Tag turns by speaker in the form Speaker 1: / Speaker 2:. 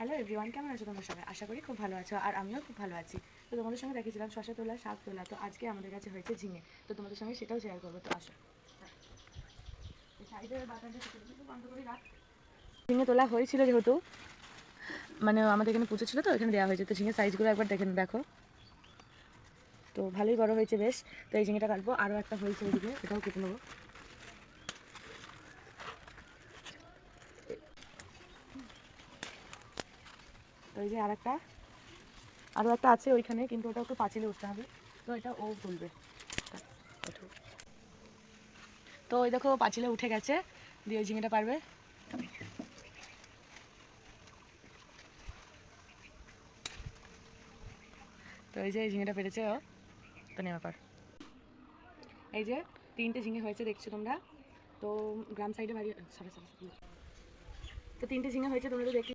Speaker 1: Hello everyone, কেমন আছো তোমরা সবাই? আশা করি খুব ভালো আছো, আর আমিও খুব ভালো আছি। তো তোমাদের সঙ্গে দেখেছিলাম শশা তোলা, শাক তোলা। তো আজকে আমাদের কাছে হয়েছে ঝিঙে, তো তোমাদের সঙ্গে সেটাও শেয়ার করবো। তো আসো, ঝিঙে তোলা হয়েছিল যেহেতু, মানে আমাদের এখানে পুজো ছিল তো এখানে দেওয়া হয়েছে। তো ঝিঙে সাইজগুলো একবার দেখো, তো ভালোই বড় হয়েছে বেশ। তো এই ঝিঙেটা কাটবো, আরও একটা হয়েছে ওইদিকে, এটাও কেটে নেবো। তো এই যে আরও একটা আছে ওইখানে, কিন্তু ওটা একটু পাঁচিলে উঠতে হবে, তো এটা ও তুলবে। তো ওই দেখো পাঁচিলে উঠে গেছে, দিয়ে ওই ঝিঙেটা পারবে। তো এই যে এই ঝিঙেটা পেরেছে ও, তো নেওয়ার পর এই যে 3টে ঝিঙে হয়েছে দেখছো তোমরা। তো গ্রাম সাইডে বাড়ি, তো 3টে ঝিঙে হয়েছে তোমরা তো দেখলে।